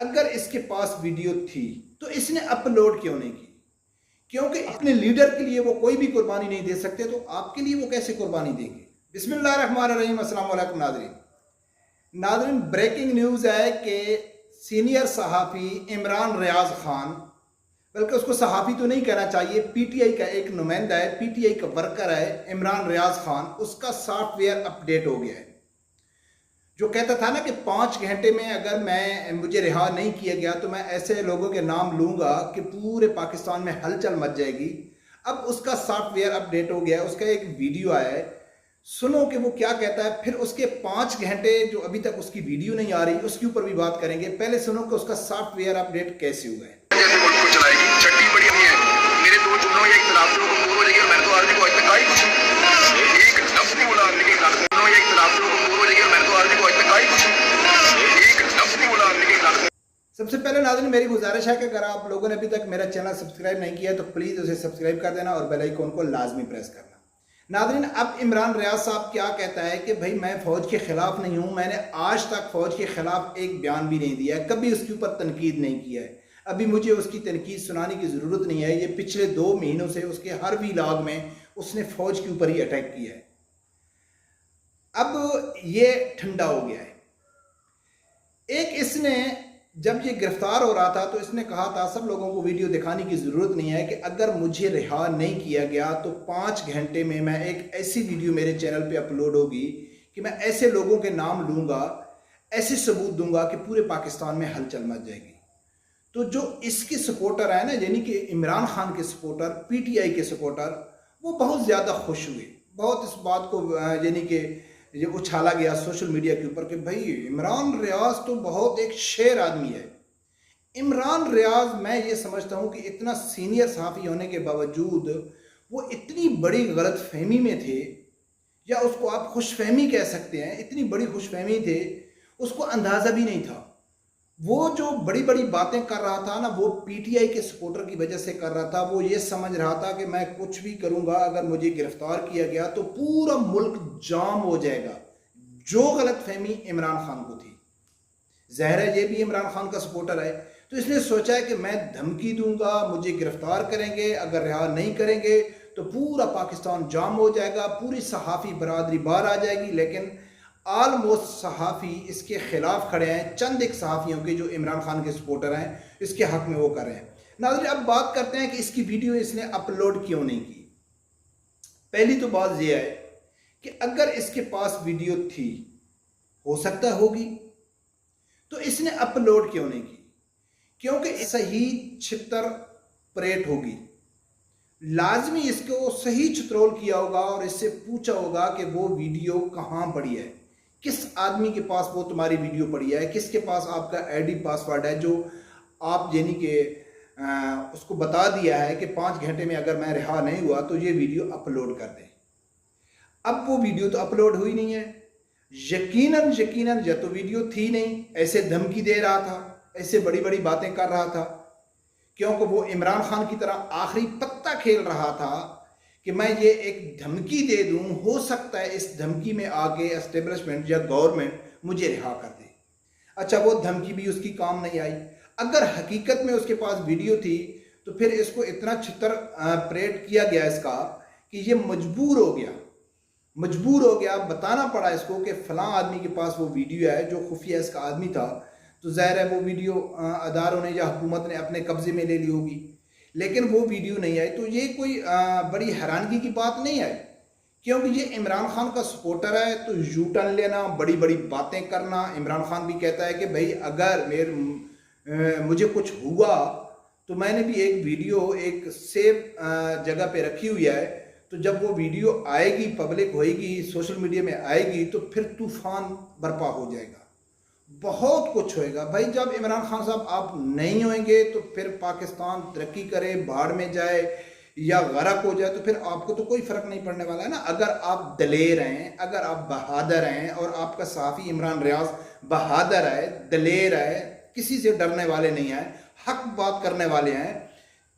अगर इसके पास वीडियो थी तो इसने अपलोड क्यों नहीं की? क्योंकि अपने लीडर के लिए वो कोई भी कुर्बानी नहीं दे सकते, तो आपके लिए वो कैसे कुर्बानी देंगे? बिस्मिल्लाहिर्रहमानिर्रहीम। अस्सलाम वालेकुम नाज़रीन। नाज़रीन, ब्रेकिंग न्यूज़ है कि सीनियर सहाफ़ी इमरान रियाज खान, बल्कि उसको सहाफ़ी तो नहीं कहना चाहिए, पीटीआई का एक नुमाइंदा है, पीटीआई का वर्कर है इमरान रियाज खान, उसका सॉफ्टवेयर अपडेट हो गया है। जो कहता था ना कि 5 घंटे में अगर मुझे रिहा नहीं किया गया तो मैं ऐसे लोगों के नाम लूंगा कि पूरे पाकिस्तान में हलचल मच जाएगी। अब उसका सॉफ्टवेयर अपडेट हो गया है, उसका एक वीडियो आया है, सुनो कि वो क्या कहता है। फिर उसके 5 घंटे जो अभी तक उसकी वीडियो नहीं आ रही, उसके ऊपर भी बात करेंगे। पहले सुनो कि उसका सॉफ्टवेयर अपडेट कैसे हुआ है। जैसे मुल्क को चलाएगी, छठी बड़ी अम्मी है, मेरे दो जुमलों या इख्तिलाफ से वो कमजोर हो जाएगी और मैंने तो आर्मी को आज तक आई कुछ एक लफ्ज नहीं बोला। आर्मी के खिलाफ जुमलों या इख्तिलाफ से वो कमजोर हो जाएगी और मैंने तो आर्मी को आज तक आई कुछ एक लफ्ज नहीं बोला। आर्मी के खिलाफ। सबसे पहले नाज़रीन, मेरी गुजारिश है कि अगर आप लोगों ने अभी तक मेरा चैनल सब्सक्राइब नहीं किया तो प्लीज़ उसे सब्सक्राइब कर देना और बेल आइकन को लाजमी प्रेस करना। नाज़रीन, अब इमरान रियाज साहब क्या कहता है कि भाई मैं फ़ौज के ख़िलाफ़ नहीं हूँ, मैंने आज तक फ़ौज के ख़िलाफ़ एक बयान भी नहीं दिया है, कभी उसके ऊपर तनकीद नहीं किया है, अभी मुझे उसकी तनकीद सुनाने की ज़रूरत नहीं है। ये पिछले 2 महीनों से उसके हर व्लॉग में उसने फ़ौज के ऊपर ही अटैक किया है। अब ये ठंडा हो गया है। एक इसने जब ये गिरफ्तार हो रहा था तो इसने कहा था, सब लोगों को वीडियो दिखाने की ज़रूरत नहीं है, कि अगर मुझे रिहा नहीं किया गया तो 5 घंटे में मैं एक ऐसी वीडियो मेरे चैनल पे अपलोड होगी कि मैं ऐसे लोगों के नाम लूँगा, ऐसे सबूत दूंगा कि पूरे पाकिस्तान में हलचल मच जाएगी। तो जो इसके सपोर्टर है ना, यानी कि इमरान खान के सपोर्टर, पीटीआई के सपोर्टर, वो बहुत ज़्यादा खुश हुए। बहुत इस बात को यानी कि ये उछाला गया सोशल मीडिया के ऊपर कि भाई इमरान रियाज तो बहुत एक शेर आदमी है। इमरान रियाज, मैं ये समझता हूँ कि इतना सीनियर सहाफ़ी होने के बावजूद वो इतनी बड़ी गलतफहमी में थे, या उसको आप खुशफहमी कह सकते हैं, इतनी बड़ी खुशफहमी थे, उसको अंदाज़ा भी नहीं था। वो जो बड़ी बड़ी बातें कर रहा था ना, वो पीटीआई के सपोर्टर की वजह से कर रहा था। वो ये समझ रहा था कि मैं कुछ भी करूंगा, अगर मुझे गिरफ्तार किया गया तो पूरा मुल्क जाम हो जाएगा। जो गलतफहमी इमरान खान को थी, ज़ाहिर है ये भी इमरान खान का सपोर्टर है, तो इसने सोचा है कि मैं धमकी दूंगा, मुझे गिरफ्तार करेंगे, अगर रिहा नहीं करेंगे तो पूरा पाकिस्तान जाम हो जाएगा, पूरी सहाफ़ी बरादरी बाहर आ जाएगी। लेकिन ऑलमोस्ट सहाफ़ी इसके ख़िलाफ़ खड़े हैं। चंद एक सहाफ़ियों के जो इमरान खान के सपोर्टर हैं, इसके हक़ में वो कर रहे हैं। नाज़रीन, अब बात करते हैं कि इसकी वीडियो इसने अपलोड क्यों नहीं की। पहली तो बात यह है कि अगर इसके पास वीडियो थी, हो सकता होगी, तो इसने अपलोड क्यों नहीं की? क्योंकि सही छितर परेड होगी, लाजमी इसको सही चित्रोल किया होगा और इससे पूछा होगा कि वो वीडियो कहाँ पड़ी है, किस आदमी के पास वो तुम्हारी वीडियो पड़ी है, किसके पास आपका आईडी पासवर्ड है, जो आप यानी कि उसको बता दिया है कि 5 घंटे में अगर मैं रिहा नहीं हुआ तो ये वीडियो अपलोड कर दे। अब वो वीडियो तो अपलोड हुई नहीं है। यकीनन या तो वीडियो थी नहीं, ऐसे धमकी दे रहा था, ऐसे बड़ी बड़ी बातें कर रहा था, क्योंकि वो इमरान खान की तरह आखिरी पत्ता खेल रहा था कि मैं ये एक धमकी दे दूं, हो सकता है इस धमकी में आगे एस्टेब्लिशमेंट या गवर्नमेंट मुझे रिहा कर दे। अच्छा, वो धमकी भी उसकी काम नहीं आई। अगर हकीकत में उसके पास वीडियो थी तो फिर इसको इतना छितर परेड किया गया इसका कि ये मजबूर हो गया, बताना पड़ा इसको कि फलां आदमी के पास वो वीडियो है, जो खुफिया इसका आदमी था। तो ज़ाहिर है वो वीडियो अदारों ने या हुकूमत ने अपने कब्जे में ले ली होगी, लेकिन वो वीडियो नहीं आई। तो ये कोई बड़ी हैरानगी की बात नहीं है, क्योंकि ये इमरान खान का सपोर्टर है। तो यू टर्न लेना, बड़ी बड़ी बातें करना, इमरान खान भी कहता है कि भाई अगर मुझे कुछ हुआ तो मैंने भी एक वीडियो एक सेफ जगह पे रखी हुई है, तो जब वो वीडियो आएगी, पब्लिक होएगी, सोशल मीडिया में आएगी, तो फिर तूफान बर्पा हो जाएगा, बहुत कुछ होएगा। भाई जब इमरान खान साहब आप नहीं होंगे तो फिर पाकिस्तान तरक्की करे, बाढ़ में जाए या गरक हो जाए, तो फिर आपको तो कोई फ़र्क नहीं पड़ने वाला है ना। अगर आप दलेर हैं, अगर आप बहादुर हैं, और आपका सहाफ़ी इमरान रियाज बहादुर है, दलेर है, किसी से डरने वाले नहीं हैं, हक बात करने वाले हैं,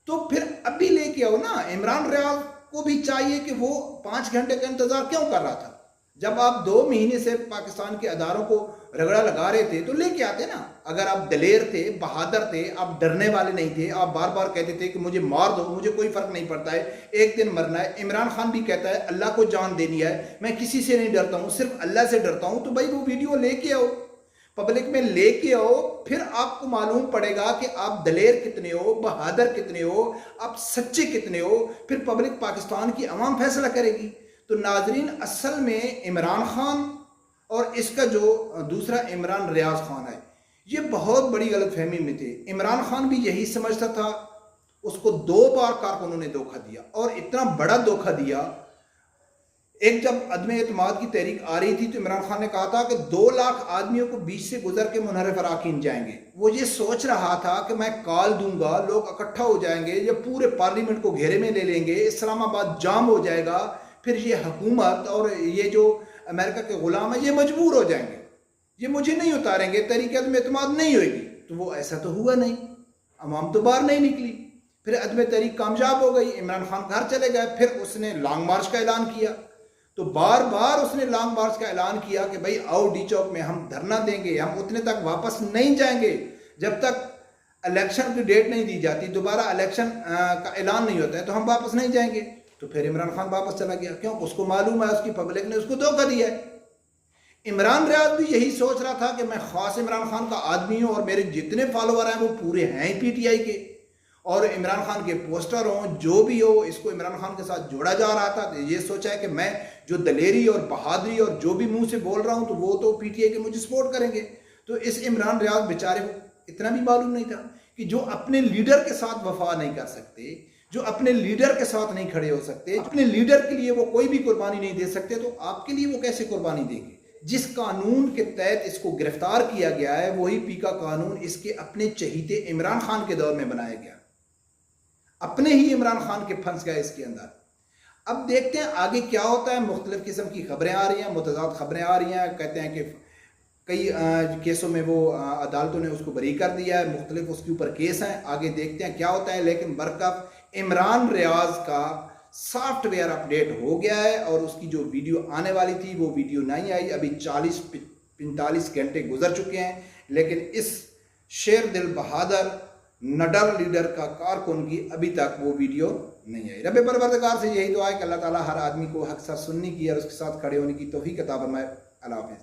तो फिर अभी लेके आओ ना। इमरान रियाज को भी चाहिए कि वो 5 घंटे का इंतज़ार क्यों कर रहा था, जब आप 2 महीने से पाकिस्तान के अदारों को रगड़ा लगा रहे थे तो लेके आते ना। अगर आप दलेर थे, बहादुर थे, आप डरने वाले नहीं थे, आप बार बार कहते थे कि मुझे मार दो, मुझे कोई फर्क नहीं पड़ता है, एक दिन मरना है। इमरान खान भी कहता है अल्लाह को जान देनी है, मैं किसी से नहीं डरता हूँ, सिर्फ अल्लाह से डरता हूँ। तो भाई वो वीडियो लेके आओ, पब्लिक में लेके आओ, फिर आपको मालूम पड़ेगा कि आप दलेर कितने हो, बहादुर कितने हो, आप सच्चे कितने हो। फिर पब्लिक, पाकिस्तान की अवाम फैसला करेगी। तो नाजरीन, असल में इमरान खान और इसका जो दूसरा इमरान रियाज खान है, ये बहुत बड़ी गलतफहमी में थे। इमरान खान भी यही समझता था, उसको 2 बार कारकुनों ने धोखा दिया, और इतना बड़ा धोखा दिया। एक जब अदम एतमाद की तहरीक आ रही थी तो इमरान खान ने कहा था कि 2 लाख आदमियों को बीच से गुजर के मुनहरिफ अराकीन जाएंगे। वो ये सोच रहा था कि मैं कॉल दूंगा, लोग इकट्ठा हो जाएंगे, ये पूरे पार्लियामेंट को घेरे में ले लेंगे, इस्लामाबाद जाम हो जाएगा, फिर ये हुकूमत और ये जो अमेरिका के गुलाम है ये मजबूर हो जाएंगे, ये मुझे नहीं उतारेंगे, तहरीक अदम एतमाद नहीं होगी। तो वो ऐसा तो हुआ नहीं, अवाम तो बाहर नहीं निकली। फिर अदम तहरीक कामयाब हो गई, इमरान खान घर चले गए। फिर उसने लॉन्ग मार्च का ऐलान किया। तो बार बार उसने लॉन्ग मार्च का ऐलान किया कि भाई आओ डी चौक में हम धरना देंगे, हम उतने तक वापस नहीं जाएंगे जब तक इलेक्शन की डेट नहीं दी जाती, दोबारा इलेक्शन का ऐलान नहीं होता है, तो हम वापस नहीं जाएंगे। तो फिर इमरान खान वापस चला गया। क्यों? उसको मालूम है उसकी पब्लिक ने उसको धोखा दिया है। इमरान रियाज भी यही सोच रहा था कि मैं खास इमरान खान का आदमी हूं और मेरे जितने फॉलोअर हैं वो पूरे हैं ही पीटीआई के, और इमरान खान के पोस्टर हों, जो भी हो, इसको इमरान खान के साथ जोड़ा जा रहा था। तो ये सोचा है कि मैं जो दलेरी और बहादुरी और जो भी मुंह से बोल रहा हूं तो वो तो पीटीआई के मुझे सपोर्ट करेंगे। तो इस इमरान रियाज बेचारे को इतना भी मालूम नहीं था कि जो अपने लीडर के साथ वफा नहीं कर सकते, जो अपने लीडर के साथ नहीं खड़े हो सकते, अपने लीडर के लिए वो कोई भी कुर्बानी नहीं दे सकते, तो आपके लिए वो कैसे कुर्बानी देंगे। जिस कानून के तहत इसको गिरफ्तार किया गया है वही पीका कानून इसके अपने चहीते इमरान खान के दौर में बनाया गया, अपने ही इमरान खान के फंस गए इसके अंदर। अब देखते हैं आगे क्या होता है। मुख्तलिफ किस्म की खबरें आ रही हैं, मुतज़ाद खबरें आ रही हैं। कहते हैं कि कई केसों में वो अदालतों ने उसको बरी कर दिया है, मुख्तलिफ उसके ऊपर केस हैं। आगे देखते हैं क्या होता है। लेकिन बरकत इमरान रियाज का सॉफ्टवेयर अपडेट हो गया है और उसकी जो वीडियो आने वाली थी वो वीडियो नहीं आई। अभी 40-45 घंटे गुजर चुके हैं, लेकिन इस शेर दिल बहादुर नडर लीडर का कारकुन की अभी तक वो वीडियो नहीं आई। रब परवरदिगार से यही दुआ है कि अल्लाह ताला हर आदमी को हक सच सुनने की और उसके साथ खड़े होने की तौफीक अता फरमाए। अल्लाह हाफ़िज़।